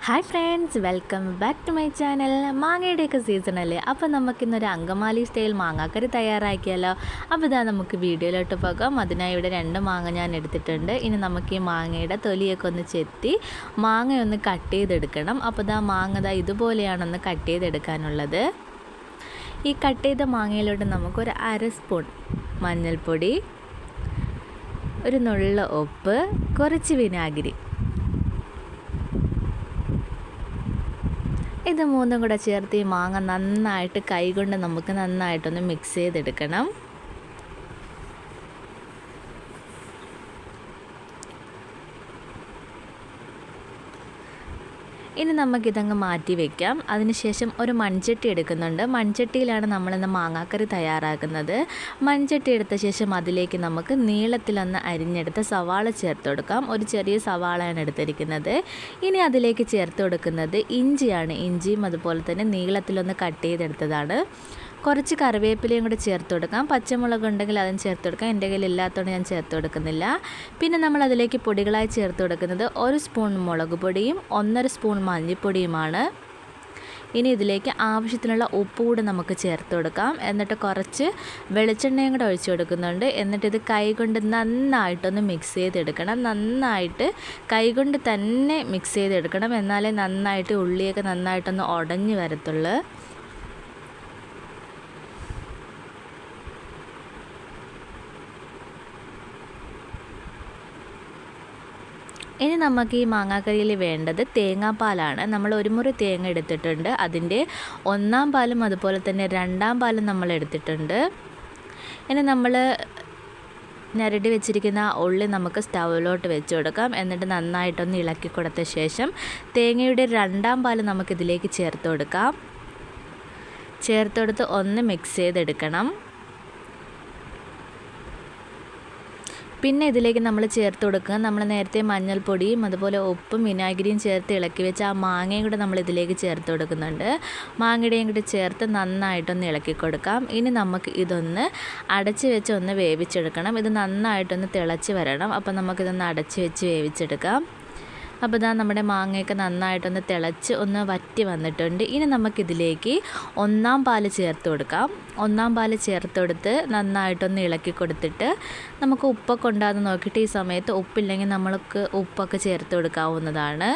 Hi friends, welcome back to my channel. മാങ്ങയുടെയൊക്കെ സീസണല്ലേ, അപ്പോൾ നമുക്കിന്നൊരു അങ്കമാലി സ്റ്റൈൽ മാങ്ങാക്കറി തയ്യാറാക്കിയാലോ. അപ്പോൾ ഇതാ നമുക്ക് വീഡിയോയിലോട്ട് പോകാം. അതിനായി ഇവിടെ 2 മാങ്ങ ഞാൻ എടുത്തിട്ടുണ്ട്. ഇനി നമുക്ക് ഈ മാങ്ങയുടെ തൊലിയൊക്കെ ഒന്ന് ചെത്തി മാങ്ങയൊന്ന് കട്ട് ചെയ്തെടുക്കണം. അപ്പോൾ ഇതാ മാങ്ങ ഇതുപോലെയാണൊന്ന് കട്ട് ചെയ്തെടുക്കാനുള്ളത്. ഈ കട്ട് ചെയ്ത മാങ്ങയിലോട്ട് നമുക്കൊരു 1/2 സ്പൂൺ മഞ്ഞൾപ്പൊടി, ഒരു നുള്ള ഉപ്പ്, കുറച്ച് വിനാഗിരി, ഇത് മൂന്നും കൂടെ ചേർത്ത് ഈ മാങ്ങ നന്നായിട്ട് കൈകൊണ്ട് നമുക്ക് നന്നായിട്ടൊന്ന് മിക്സ് ചെയ്തെടുക്കണം. ഇനി നമുക്കിതങ്ങ് മാറ്റി വയ്ക്കാം. അതിനുശേഷം ഒരു മൺചട്ടി എടുക്കുന്നുണ്ട്. മൺചട്ടിയിലാണ് നമ്മളിന്ന് മാങ്ങാക്കറി തയ്യാറാക്കുന്നത്. മൺചട്ടി എടുത്ത ശേഷം അതിലേക്ക് നമുക്ക് നീളത്തിലൊന്ന് അരിഞ്ഞെടുത്ത സവാള ചേർത്ത് കൊടുക്കാം. ഒരു ചെറിയ സവാളയാണ് എടുത്തിരിക്കുന്നത്. ഇനി അതിലേക്ക് ചേർത്ത് കൊടുക്കുന്നത് ഇഞ്ചിയാണ്. ഇഞ്ചിയും അതുപോലെ തന്നെ നീളത്തിലൊന്ന് കട്ട് ചെയ്തെടുത്തതാണ്. കുറച്ച് കറിവേപ്പിലയും കൂടി ചേർത്ത് കൊടുക്കാം. പച്ചമുളക് ഉണ്ടെങ്കിൽ അതും ചേർത്ത് കൊടുക്കാം. എൻ്റെ കയ്യിൽ ഇല്ലാത്തതുകൊണ്ട് ഞാൻ ചേർത്ത് കൊടുക്കുന്നില്ല. പിന്നെ നമ്മൾ അതിലേക്ക് പൊടികളായി ചേർത്ത് കൊടുക്കുന്നത് 1 സ്പൂൺ മുളക് പൊടിയും 1.5 സ്പൂൺ മല്ലിപ്പൊടിയുമാണ്. ഇനി ഇതിലേക്ക് ആവശ്യത്തിനുള്ള ഉപ്പ് കൂടി നമുക്ക് ചേർത്ത് കൊടുക്കാം. എന്നിട്ട് കുറച്ച് വെളിച്ചെണ്ണയും കൂടെ ഒഴിച്ച് കൊടുക്കുന്നുണ്ട്. എന്നിട്ട് ഇത് കൈകൊണ്ട് നന്നായിട്ടൊന്ന് മിക്സ് ചെയ്തെടുക്കണം. നന്നായിട്ട് കൈകൊണ്ട് തന്നെ മിക്സ് ചെയ്തെടുക്കണം. എന്നാലേ നന്നായിട്ട് ഉള്ളിയൊക്കെ നന്നായിട്ടൊന്ന് ഉടഞ്ഞ് വരത്തുള്ളൂ. ഇനി നമുക്ക് ഈ മാങ്ങാക്കറിയിൽ വേണ്ടത് തേങ്ങാപ്പാലാണ്. നമ്മൾ 1 മുറി തേങ്ങ എടുത്തിട്ടുണ്ട്. അതിൻ്റെ 1-ാം പാലും അതുപോലെ തന്നെ 2-ാം പാലും നമ്മൾ എടുത്തിട്ടുണ്ട്. ഇനി നമ്മൾ ഞരടി വെച്ചിരിക്കുന്ന ഉള്ളി നമുക്ക് സ്റ്റൗവിലോട്ട് വെച്ച് കൊടുക്കാം. എന്നിട്ട് നന്നായിട്ടൊന്ന് ഇളക്കി കൊടുത്ത ശേഷം തേങ്ങയുടെ 2-ാം പാൽ നമുക്കിതിലേക്ക് ചേർത്ത് കൊടുക്കാം. ചേർത്ത് കൊടുത്ത് ഒന്ന് മിക്സ് ചെയ്തെടുക്കണം. പിന്നെ ഇതിലേക്ക് നമ്മൾ ചേർത്ത് കൊടുക്കുക, നമ്മൾ നേരത്തെ മഞ്ഞൾപ്പൊടിയും അതുപോലെ ഉപ്പും വിനാഗിരിയും ചേർത്ത് ഇളക്കി വെച്ച് ആ മാങ്ങയും കൂടെ നമ്മൾ ഇതിലേക്ക് ചേർത്ത് കൊടുക്കുന്നുണ്ട്. മാങ്ങയുടെയും കൂടി ചേർത്ത് നന്നായിട്ടൊന്ന് ഇളക്കി കൊടുക്കാം. ഇനി നമുക്ക് ഇതൊന്ന് അടച്ച് വെച്ച് ഒന്ന് വേവിച്ചെടുക്കണം. ഇത് നന്നായിട്ടൊന്ന് തിളച്ച് വരണം. അപ്പോൾ നമുക്കിതൊന്ന് അടച്ച് വെച്ച് വേവിച്ചെടുക്കാം. അപ്പോൾ ഇതാ നമ്മുടെ മാങ്ങയൊക്കെ നന്നായിട്ടൊന്ന് തിളച്ച് ഒന്ന് വറ്റി വന്നിട്ടുണ്ട്. ഇനി നമുക്കിതിലേക്ക് 1-ാം പാല് ചേർത്ത് കൊടുക്കാം. 1-ാം പാല് ചേർത്ത് കൊടുത്ത് നന്നായിട്ടൊന്ന് ഇളക്കി കൊടുത്തിട്ട് നമുക്ക് ഉപ്പൊക്കെ ഉണ്ടാകുന്ന നോക്കിയിട്ട് ഈ സമയത്ത് ഉപ്പില്ലെങ്കിൽ നമ്മൾക്ക് ഉപ്പൊക്കെ ചേർത്ത് കൊടുക്കാവുന്നതാണ്.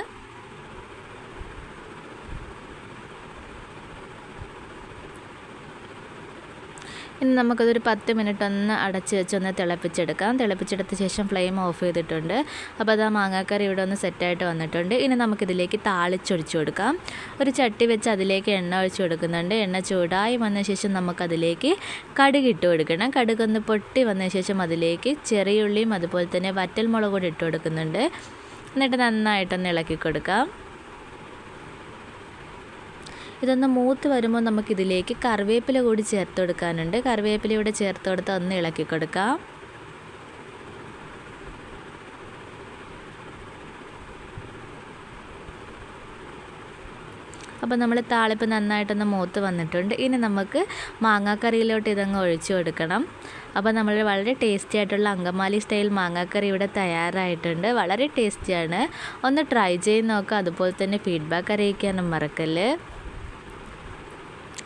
ഇനി നമുക്കതൊരു 10 മിനിറ്റ് ഒന്ന് അടച്ച് വെച്ചൊന്ന് തിളപ്പിച്ചെടുക്കാം. തിളപ്പിച്ചെടുത്ത ശേഷം ഫ്ലെയിം ഓഫ് ചെയ്തിട്ടുണ്ട്. അപ്പോൾ അത് ആ മാങ്ങാക്കറി ഇവിടെ ഒന്ന് സെറ്റായിട്ട് വന്നിട്ടുണ്ട്. ഇനി നമുക്കിതിലേക്ക് താളിച്ചൊഴിച്ച് കൊടുക്കാം. ഒരു ചട്ടി വെച്ച് അതിലേക്ക് എണ്ണ ഒഴിച്ച് കൊടുക്കുന്നുണ്ട്. എണ്ണ ചൂടായി വന്ന ശേഷം നമുക്കതിലേക്ക് കടുക് ഇട്ട് കൊടുക്കണം. കടുകൊന്ന് പൊട്ടി വന്ന ശേഷം അതിലേക്ക് ചെറിയ ഉള്ളിയും അതുപോലെ തന്നെ വറ്റൽമുളക് കൂടി ഇട്ട് കൊടുക്കുന്നുണ്ട്. എന്നിട്ട് നന്നായിട്ടൊന്ന് ഇളക്കി കൊടുക്കാം. ഇതൊന്ന് മൂത്ത് വരുമ്പോൾ നമുക്കിതിലേക്ക് കറിവേപ്പില കൂടി ചേർത്ത് കൊടുക്കാനുണ്ട്. കറിവേപ്പില കൂടെ ചേർത്ത് കൊടുത്ത് ഒന്ന് ഇളക്കി കൊടുക്കാം. അപ്പോൾ നമ്മൾ താളിപ്പ് നന്നായിട്ടൊന്ന് മൂത്ത് വന്നിട്ടുണ്ട്. ഇനി നമുക്ക് മാങ്ങാക്കറിയിലോട്ട് ഇതങ്ങ് ഒഴിച്ചു കൊടുക്കണം. അപ്പോൾ നമ്മൾ വളരെ ടേസ്റ്റി ആയിട്ടുള്ള അങ്കമാലി സ്റ്റൈൽ മാങ്ങാക്കറി ഇവിടെ തയ്യാറായിട്ടുണ്ട്. വളരെ ടേസ്റ്റിയാണ്. ഒന്ന് ട്രൈ ചെയ്ത് നോക്കുക. അതുപോലെ തന്നെ ഫീഡ്ബാക്ക് അറിയിക്കാനും മറക്കല്ല്.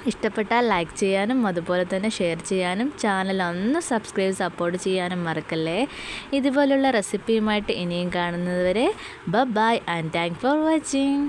ഇഷ്ടപ്പെട്ടാൽ ലൈക്ക് ചെയ്യാനും അതുപോലെ തന്നെ ഷെയർ ചെയ്യാനും ചാനൽ ഒന്ന് സബ്സ്ക്രൈബ് സപ്പോർട്ട് ചെയ്യാനും മറക്കല്ലേ. ഇതുപോലുള്ള റെസിപ്പിയുമായിട്ട് ഇനിയും കാണുന്നതുവരെ bye and thank for watching.